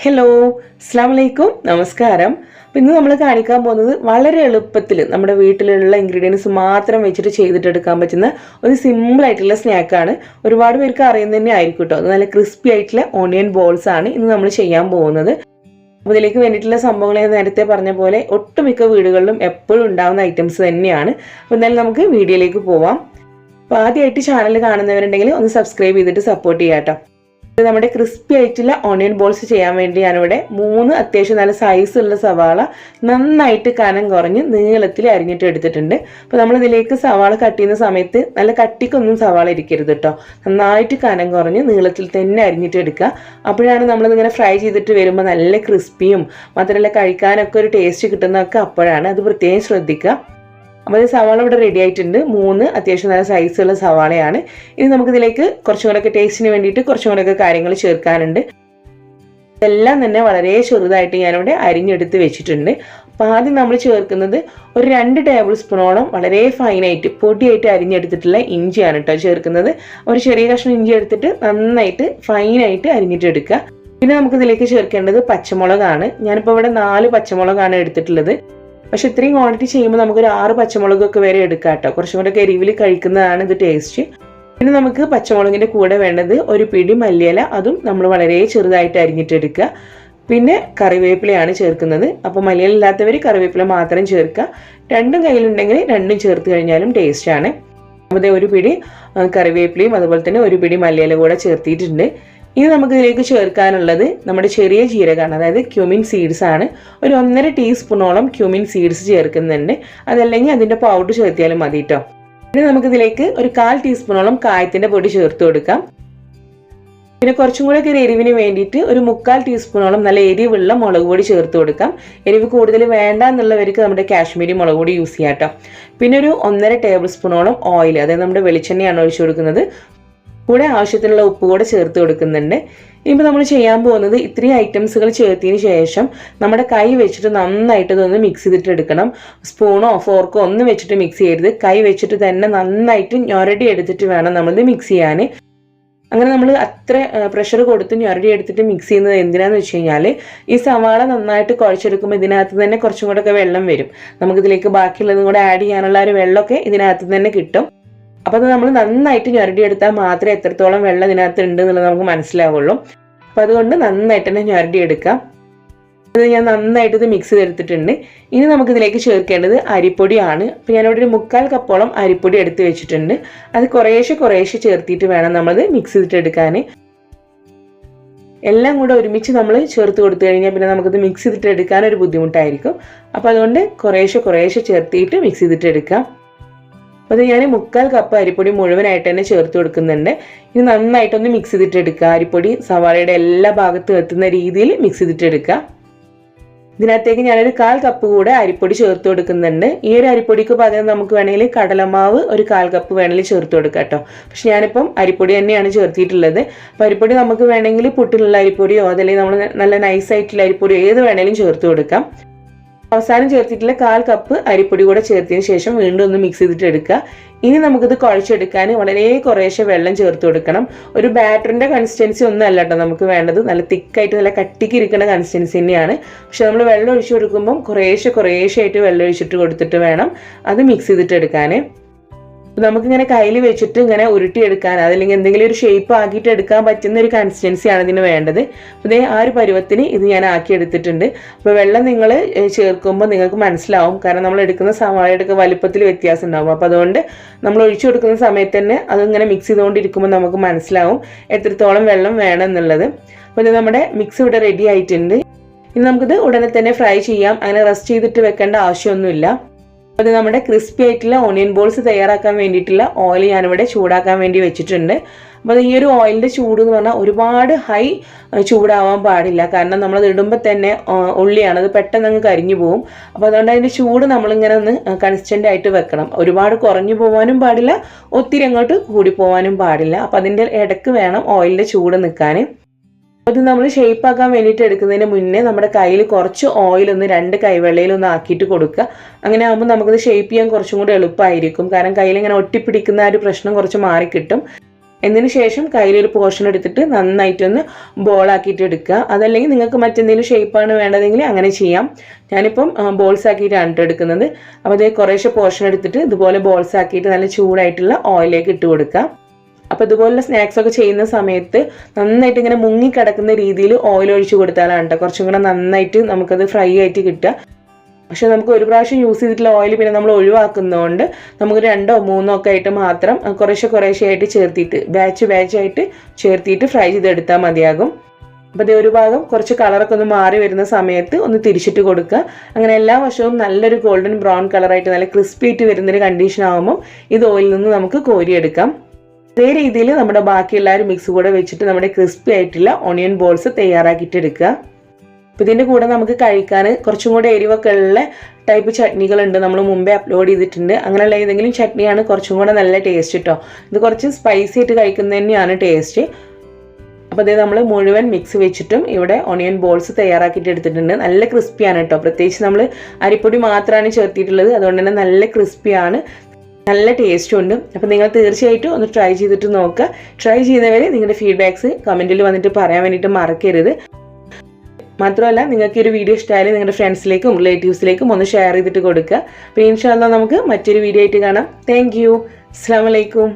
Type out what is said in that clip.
Hello, അസ്സാം വലൈക്കും, നമസ്കാരം. അപ്പോൾ ഇന്ന് നമ്മൾ കാണിക്കാൻ പോകുന്നത് വളരെ എളുപ്പത്തിൽ നമ്മുടെ വീട്ടിലുള്ള ഇൻഗ്രീഡിയൻസ് മാത്രം വെച്ചിട്ട് ചെയ്തിട്ടെടുക്കാൻ പറ്റുന്ന ഒരു സിമ്പിൾ ആയിട്ടുള്ള സ്നാക്കാണ്. ഒരുപാട് പേർക്ക് അറിയുന്നത് തന്നെ ആയിരിക്കും കേട്ടോ. നല്ല ക്രിസ്പി ആയിട്ടുള്ള ഓണിയൻ ബോൾസ് ആണ് ഇന്ന് നമ്മൾ ചെയ്യാൻ പോകുന്നത്. അപ്പോൾ ഇതിലേക്ക് വേണ്ടിയിട്ടുള്ള സംഭവങ്ങൾ ഞാൻ നേരത്തെ പറഞ്ഞ പോലെ ഒട്ടുമിക്ക വീടുകളിലും എപ്പോഴും ഉണ്ടാകുന്ന ഐറ്റംസ് തന്നെയാണ്. അപ്പോൾ എന്തായാലും നമുക്ക് വീഡിയോയിലേക്ക് പോവാം. അപ്പോൾ ആദ്യമായിട്ട് ചാനൽ കാണുന്നവരുണ്ടെങ്കിൽ ഒന്ന് സബ്സ്ക്രൈബ് ചെയ്തിട്ട് സപ്പോർട്ട് ചെയ്യാം കേട്ടോ. നമ്മുടെ ക്രിസ്പി ആയിട്ടുള്ള ഓണിയൻ ബോൾസ് ചെയ്യാൻ വേണ്ടി ഞാനിവിടെ 3 അത്യാവശ്യം നല്ല സൈസുള്ള സവാള നന്നായിട്ട് കനം കുറഞ്ഞ് നീളത്തിൽ അരിഞ്ഞിട്ട് എടുത്തിട്ടുണ്ട്. അപ്പോൾ നമ്മളിതിലേക്ക് സവാള കട്ട് ചെയ്യുന്ന സമയത്ത് നല്ല കട്ടിക്കൊന്നും സവാള ഇരിക്കരുത് കേട്ടോ. നന്നായിട്ട് കനം കുറഞ്ഞ് നീളത്തിൽ തന്നെ അരിഞ്ഞിട്ട് എടുക്കുക. അപ്പോഴാണ് നമ്മളിതിങ്ങനെ ഫ്രൈ ചെയ്തിട്ട് വരുമ്പോൾ നല്ല ക്രിസ്പിയും മാത്രമല്ല കഴിക്കാനൊക്കെ ഒരു ടേസ്റ്റ് കിട്ടുന്നതൊക്കെ അപ്പോഴാണ്. അത് പ്രത്യേകം ശ്രദ്ധിക്കുക. അപ്പോൾ സവാള ഇവിടെ റെഡി ആയിട്ടുണ്ട്. 3 അത്യാവശ്യം നല്ല സൈസുള്ള സവാളയാണ്. ഇനി നമുക്കിതിലേക്ക് കുറച്ചും കൂടെയൊക്കെ ടേസ്റ്റിന് വേണ്ടിയിട്ട് കുറച്ചും കൂടെയൊക്കെ കാര്യങ്ങൾ ചേർക്കാനുണ്ട്. ഇതെല്ലാം തന്നെ വളരെ ചെറുതായിട്ട് ഞാനിവിടെ അരിഞ്ഞെടുത്ത് വെച്ചിട്ടുണ്ട്. അപ്പോൾ ആദ്യം നമ്മൾ ചേർക്കുന്നത് ഒരു 2 ടേബിൾ സ്പൂണോളം വളരെ ഫൈനായിട്ട് പൊടിയായിട്ട് അരിഞ്ഞെടുത്തിട്ടുള്ള ഇഞ്ചിയാണ് കേട്ടോ ചേർക്കുന്നത്. ഒരു ചെറിയ കഷ്ണം ഇഞ്ചി എടുത്തിട്ട് നന്നായിട്ട് ഫൈനായിട്ട് അരിഞ്ഞിട്ടെടുക്കുക. പിന്നെ നമുക്കിതിലേക്ക് ചേർക്കേണ്ടത് പച്ചമുളകാണ്. ഞാനിപ്പോൾ ഇവിടെ 4 പച്ചമുളകാണ് എടുത്തിട്ടുള്ളത്. പക്ഷെ ഇത്രയും ക്വാണ്ടിറ്റി ചെയ്യുമ്പോൾ നമുക്കൊരു 6 പച്ചമുളകൊക്കെ വരെ എടുക്കാം കേട്ടോ. കുറച്ചും കൂടെ എരിവിൽ കഴിക്കുന്നതാണ് ഇത് ടേസ്റ്റ്. പിന്നെ നമുക്ക് പച്ചമുളകിൻ്റെ കൂടെ വേണ്ടത് ഒരു പിടി മല്ലിയില, അതും നമ്മൾ വളരെ ചെറുതായിട്ട് അരിഞ്ഞിട്ടെടുക്കുക. പിന്നെ കറിവേപ്പിലയാണ് ചേർക്കുന്നത്. അപ്പോൾ മല്ലിയില ഇല്ലാത്തവർ കറിവേപ്പില മാത്രം ചേർക്കുക. രണ്ടും കയ്യിലുണ്ടെങ്കിൽ രണ്ടും ചേർത്ത് കഴിഞ്ഞാലും ടേസ്റ്റാണ്. അപ്പോൾ ഒരു പിടി കറിവേപ്പിലയും അതുപോലെ തന്നെ ഒരു പിടി മല്ലിയില കൂടെ ചേർത്തിയിട്ടുണ്ട്. ഇനി നമുക്ക് ഇതിലേക്ക് ചേർക്കാനുള്ളത് നമ്മുടെ ചെറിയ ജീരകമാണ്, അതായത് ക്യൂമിൻ സീഡ്സ് ആണ്. ഒരു 1.5 ടീസ്പൂണോളം ക്യൂമിൻ സീഡ്സ് ചേർക്കുന്നുണ്ട്. അതല്ലെങ്കിൽ അതിൻ്റെ പൗഡർ ചേർത്തിയാലും മതി കേട്ടോ. ഇനി നമുക്കിതിലേക്ക് ഒരു 1/4 ടീസ്പൂണോളം കായത്തിൻ്റെ പൊടി ചേർത്ത് കൊടുക്കാം. പിന്നെ കുറച്ചും കൂടെ ഒക്കെ എരിവിന് വേണ്ടിയിട്ട് ഒരു 3/4 ടീസ്പൂണോളം നല്ല എരിവുള്ള മുളക് പൊടി ചേർത്ത് കൊടുക്കാം. എരിവ് കൂടുതൽ വേണ്ട എന്നുള്ളവർക്ക് നമ്മുടെ കാശ്മീരി മുളക് പൊടി യൂസ് ചെയ്യാം കേട്ടോ. പിന്നെ ഒരു 1.5 ടേബിൾ സ്പൂണോളം ഓയിൽ, അതായത് നമ്മുടെ വെളിച്ചെണ്ണയാണ് ഒഴിച്ചു കൊടുക്കുന്നത്. കൂടെ ആവശ്യത്തിനുള്ള ഉപ്പ് കൂടെ ചേർത്ത് കൊടുക്കുന്നുണ്ട്. ഇപ്പോൾ നമ്മൾ ചെയ്യാൻ പോകുന്നത് ഇത്രയും ഐറ്റംസുകൾ ചേർത്തതിന് ശേഷം നമ്മുടെ കൈ വെച്ചിട്ട് നന്നായിട്ട് ഇതൊന്ന് മിക്സ് ചെയ്തിട്ട് എടുക്കണം. സ്പൂണോ ഫോർക്കോ ഒന്നും വെച്ചിട്ട് മിക്സ് ചെയ്യരുത്. കൈ വെച്ചിട്ട് തന്നെ നന്നായിട്ട് ഞൊരടി എടുത്തിട്ട് വേണം നമ്മളിത് മിക്സ് ചെയ്യാൻ. അങ്ങനെ നമ്മൾ അത്ര പ്രഷർ കൊടുത്ത് ഞൊരടി എടുത്തിട്ട് മിക്സ് ചെയ്യുന്നത് എന്തിനാന്ന് വെച്ച് കഴിഞ്ഞാൽ ഈ സവാള നന്നായിട്ട് കുഴച്ചെടുക്കുമ്പോൾ ഇതിനകത്ത് തന്നെ കുറച്ചും കൂടെ ഒക്കെ വെള്ളം വരും. നമുക്കിതിലേക്ക് ബാക്കിയുള്ളതും കൂടെ ആഡ് ചെയ്യാനുള്ള ഒരു വെള്ളമൊക്കെ ഇതിനകത്ത് തന്നെ കിട്ടും. അപ്പോൾ അത് നമ്മൾ നന്നായിട്ട് ഞൊരടിയെടുത്താൽ മാത്രമേ എത്രത്തോളം വെള്ളം ഇതിനകത്ത് ഉണ്ട് എന്നുള്ളത് നമുക്ക് മനസ്സിലാവുള്ളൂ. അപ്പോൾ അതുകൊണ്ട് നന്നായിട്ട് തന്നെ ഞൊരടിയെടുക്കാം. അത് ഞാൻ നന്നായിട്ട് ഇത് മിക്സ് ചെയ്തെടുത്തിട്ടുണ്ട്. ഇനി നമുക്കിതിലേക്ക് ചേർക്കേണ്ടത് അരിപ്പൊടിയാണ്. അപ്പോൾ ഞാനിവിടെ ഒരു 3/4 കപ്പോളം അരിപ്പൊടി എടുത്ത് വെച്ചിട്ടുണ്ട്. അത് കുറേശ്ശെ ചേർത്തിട്ട് വേണം നമ്മളത് മിക്സ് ചെയ്തിട്ടെടുക്കാൻ. എല്ലാം കൂടെ ഒരുമിച്ച് നമ്മൾ ചേർത്ത് കൊടുത്തു കഴിഞ്ഞാൽ പിന്നെ നമുക്കത് മിക്സ് ചെയ്തിട്ട് എടുക്കാൻ ഒരു ബുദ്ധിമുട്ടായിരിക്കും. അപ്പോൾ അതുകൊണ്ട് കുറേശ്ശെ ചേർത്തിട്ട് മിക്സ് ചെയ്തിട്ടെടുക്കാം. അപ്പോൾ ഞാൻ 3/4 കപ്പ് അരിപ്പൊടി മുഴുവനായിട്ട് തന്നെ ചേർത്ത് കൊടുക്കുന്നുണ്ട്. ഇത് നന്നായിട്ടൊന്ന് മിക്സ് ചെയ്തിട്ടെടുക്കുക. അരിപ്പൊടി സവാളയുടെ എല്ലാ ഭാഗത്തും എത്തുന്ന രീതിയിൽ മിക്സ് ചെയ്തിട്ടെടുക്കുക. ഇതിനകത്തേക്ക് ഞാനൊരു 1/4 കപ്പ് കൂടെ അരിപ്പൊടി ചേർത്ത് കൊടുക്കുന്നുണ്ട്. ഈ ഒരു അരിപ്പൊടിക്ക് പകരം നമുക്ക് വേണമെങ്കിൽ കടലമാവ് ഒരു 1/4 കപ്പ് വേണമെങ്കിൽ ചേർത്ത് കൊടുക്കാം കേട്ടോ. പക്ഷെ ഞാനിപ്പം അരിപ്പൊടി തന്നെയാണ് ചേർത്തിട്ടുള്ളത്. അപ്പോൾ അരിപ്പൊടി നമുക്ക് വേണമെങ്കിൽ പുട്ടിലുള്ള അരിപ്പൊടിയോ അതല്ലെങ്കിൽ നമ്മൾ നല്ല നൈസായിട്ടുള്ള അരിപ്പൊടിയോ ഏത് വേണമെങ്കിലും ചേർത്ത് കൊടുക്കാം. അവസാനം ചേർത്തിട്ടുള്ള 1/4 കപ്പ് അരിപ്പൊടി കൂടെ ചേർത്തതിന് ശേഷം വീണ്ടും ഒന്ന് മിക്സ് ചെയ്തിട്ട് എടുക്കുക. ഇനി നമുക്കിത് കുഴച്ചെടുക്കാൻ വളരെ കുറേശ്ശെ വെള്ളം ചേർത്ത് കൊടുക്കണം. ഒരു ബാറ്ററിൻ്റെ കൺസിസ്റ്റൻസി ഒന്നും അല്ല കേട്ടോ നമുക്ക് വേണ്ടത്. നല്ല തിക്കായിട്ട് നല്ല കട്ടിക്ക് ഇരിക്കുന്ന കൺസിസ്റ്റൻസി തന്നെയാണ്. പക്ഷെ നമ്മൾ വെള്ളം ഒഴിച്ചു കൊടുക്കുമ്പം കുറേശ്ശെ ആയിട്ട് വെള്ളം ഒഴിച്ചിട്ട് കൊടുത്തിട്ട് വേണം അത് മിക്സ് ചെയ്തിട്ട് എടുക്കാൻ. നമുക്കിങ്ങനെ കയ്യിൽ വെച്ചിട്ട് ഇങ്ങനെ ഉരുട്ടിയെടുക്കാൻ അതല്ലെങ്കിൽ എന്തെങ്കിലും ഒരു ഷേപ്പ് ആക്കിയിട്ട് എടുക്കാൻ പറ്റുന്ന ഒരു കൺസിസ്റ്റൻസിയാണ് ഇതിന് വേണ്ടത്. അപ്പോൾ ആ ഒരു പരുവത്തിന് ഇത് ഞാൻ ആക്കിയെടുത്തിട്ടുണ്ട്. അപ്പോൾ വെള്ളം നിങ്ങൾ ചേർക്കുമ്പോൾ നിങ്ങൾക്ക് മനസ്സിലാവും, കാരണം നമ്മൾ എടുക്കുന്ന സവാളയുടെ വലുപ്പത്തിൽ വ്യത്യാസം ഉണ്ടാവും. അപ്പോൾ അതുകൊണ്ട് നമ്മൾ ഒഴിച്ചു കൊടുക്കുന്ന സമയത്ത് തന്നെ അതിങ്ങനെ മിക്സ് ചെയ്തുകൊണ്ടിരിക്കുമ്പോൾ നമുക്ക് മനസ്സിലാവും എത്രത്തോളം വെള്ളം വേണം എന്നുള്ളത്. അപ്പോൾ ഇത് നമ്മുടെ മിക്സ് ഇവിടെ റെഡി ആയിട്ടുണ്ട്. ഇനി നമുക്കിത് ഉടനെ തന്നെ ഫ്രൈ ചെയ്യാം. അങ്ങനെ റെസ്റ്റ് ചെയ്തിട്ട് വെക്കേണ്ട ആവശ്യമൊന്നുമില്ല. അത് നമ്മുടെ ക്രിസ്പി ആയിട്ടുള്ള ഓണിയൻ ബോൾസ് തയ്യാറാക്കാൻ വേണ്ടിയിട്ടുള്ള ഓയിൽ ഞാനിവിടെ ചൂടാക്കാൻ വേണ്ടി വെച്ചിട്ടുണ്ട്. അപ്പോൾ ഈ ഒരു ഓയിലിൻ്റെ ചൂട് എന്ന് പറഞ്ഞാൽ ഒരുപാട് ഹൈ ചൂടാവാൻ പാടില്ല. കാരണം നമ്മളത് ഇടുമ്പോൾ തന്നെ ഉള്ളിയാണ്, അത് പെട്ടെന്ന് അങ്ങ് കരിഞ്ഞു പോകും. അപ്പോൾ അതുകൊണ്ട് അതിൻ്റെ ചൂട് നമ്മളിങ്ങനെ ഒന്ന് കൺസിസ്റ്റൻ്റ് ആയിട്ട് വെക്കണം. ഒരുപാട് കുറഞ്ഞു പോകാനും പാടില്ല, ഒത്തിരി അങ്ങോട്ട് കൂടി പോകാനും പാടില്ല. അപ്പോൾ അതിൻ്റെ ഇടയ്ക്ക് വേണം ഓയിലിൻ്റെ ചൂട് നിൽക്കാൻ. അത് നമ്മൾ ഷേപ്പ് ആക്കാൻ വേണ്ടിയിട്ട് എടുക്കുന്നതിന് മുന്നേ നമ്മുടെ കയ്യിൽ കുറച്ച് ഓയിലൊന്ന് 2 കൈവെള്ളയിലൊന്ന് ആക്കിയിട്ട് കൊടുക്കുക. അങ്ങനെ ആകുമ്പോൾ നമുക്കത് ഷേപ്പ് ചെയ്യാൻ കുറച്ചും കൂടി എളുപ്പമായിരിക്കും. കാരണം കയ്യിൽ ഇങ്ങനെ ഒട്ടിപ്പിടിക്കുന്ന ഒരു പ്രശ്നം കുറച്ച് മാറിക്കിട്ടും. എന്നതിന് ശേഷം കയ്യിലൊരു പോർഷൻ എടുത്തിട്ട് നന്നായിട്ടൊന്ന് ബോളാക്കിയിട്ട് എടുക്കുക. അതല്ലെങ്കിൽ നിങ്ങൾക്ക് മറ്റെന്തെങ്കിലും ഷേപ്പാണ് വേണ്ടതെങ്കിൽ അങ്ങനെ ചെയ്യാം. ഞാനിപ്പം ബോൾസ് ആക്കിയിട്ടാണ് എടുക്കുന്നത്. അപ്പോൾ അതേ കുറേശ്ശെ പോർഷൻ എടുത്തിട്ട് ഇതുപോലെ ബോൾസ് ആക്കിയിട്ട് നല്ല ചൂടായിട്ടുള്ള ഓയിലേക്ക് ഇട്ട് കൊടുക്കുക. അപ്പോൾ ഇതുപോലുള്ള സ്നാക്സ് ഒക്കെ ചെയ്യുന്ന സമയത്ത് നന്നായിട്ട് ഇങ്ങനെ മുങ്ങിക്കിടക്കുന്ന രീതിയിൽ ഓയിൽ ഒഴിച്ച് കൊടുത്താലാണ് കേട്ടോ കുറച്ചും കൂടെ നന്നായിട്ട് നമുക്കത് ഫ്രൈ ആയിട്ട് കിട്ടുക. പക്ഷെ നമുക്ക് ഒരു പ്രാവശ്യം യൂസ് ചെയ്തിട്ടുള്ള ഓയിൽ പിന്നെ നമ്മൾ ഒഴിവാക്കുന്നതുകൊണ്ട് നമുക്ക് 2 or 3 ഒക്കെ ആയിട്ട് മാത്രം കുറേശ്ശെ ആയിട്ട് ചേർത്തിട്ട് ബാച്ചായിട്ട് ചേർത്തിട്ട് ഫ്രൈ ചെയ്തെടുത്താൽ മതിയാകും. അപ്പോൾ അതേ ഒരു ഭാഗം കുറച്ച് കളറൊക്കെ ഒന്ന് മാറി വരുന്ന സമയത്ത് ഒന്ന് തിരിച്ചിട്ട് കൊടുക്കുക. അങ്ങനെ എല്ലാ വശവും നല്ലൊരു ഗോൾഡൻ ബ്രൗൺ കളറായിട്ട് നല്ല ക്രിസ്പി ആയിട്ട് വരുന്നൊരു കണ്ടീഷൻ ആകുമ്പോൾ ഇത് ഓയിലിൽ നിന്ന് നമുക്ക് കോരിയെടുക്കാം. അതേ രീതിയിൽ നമ്മുടെ ബാക്കിയുള്ള ഒരു മിക്സ് കൂടെ വെച്ചിട്ട് നമ്മുടെ ക്രിസ്പി ആയിട്ടുള്ള ഓണിയൻ ബോൾസ് തയ്യാറാക്കിയിട്ട് എടുക്കുക. അപ്പോൾ ഇതിൻ്റെ കൂടെ നമുക്ക് കഴിക്കാൻ കുറച്ചും കൂടെ എരിവൊക്കെ ഉള്ള ടൈപ്പ് ചട്നികളുണ്ട്, നമ്മൾ മുമ്പേ അപ്ലോഡ് ചെയ്തിട്ടുണ്ട്. അങ്ങനെയുള്ള ഏതെങ്കിലും ചട്നിയാണ് കുറച്ചും കൂടെ നല്ല ടേസ്റ്റ് കേട്ടോ. ഇത് കുറച്ച് സ്പൈസി ആയിട്ട് കഴിക്കുന്നത് തന്നെയാണ് ടേസ്റ്റ്. അപ്പോൾ അതേ നമ്മൾ മുഴുവൻ മിക്സ് വെച്ചിട്ടും ഇവിടെ ഓണിയൻ ബോൾസ് തയ്യാറാക്കിയിട്ട് എടുത്തിട്ടുണ്ട്. നല്ല ക്രിസ്പിയാണ് കേട്ടോ. പ്രത്യേകിച്ച് നമ്മൾ അരിപ്പൊടി മാത്രമാണ് ചേർത്തിട്ടുള്ളത്, അതുകൊണ്ട് തന്നെ നല്ല ക്രിസ്പിയാണ്, നല്ല ടേസ്റ്റും ഉണ്ട്. അപ്പോൾ നിങ്ങൾ തീർച്ചയായിട്ടും ഒന്ന് ട്രൈ ചെയ്തിട്ട് നോക്കുക. ട്രൈ ചെയ്യുന്നവർ നിങ്ങളുടെ ഫീഡ്ബാക്ക്സ് കമൻറ്റിൽ വന്നിട്ട് പറയാൻ വേണ്ടിയിട്ട് മറക്കരുത്. മാത്രമല്ല നിങ്ങൾക്ക് ഈ ഒരു വീഡിയോ ഇഷ്ടമായാലും നിങ്ങളുടെ ഫ്രണ്ട്സിലേക്കും റിലേറ്റീവ്സിലേക്കും ഒന്ന് ഷെയർ ചെയ്തിട്ട് കൊടുക്കുക. അപ്പോൾ ഇൻഷാ അല്ലാഹ് നമുക്ക് മറ്റൊരു വീഡിയോ ആയിട്ട് കാണാം. Thank you. അസ്സലാമു അലൈക്കും.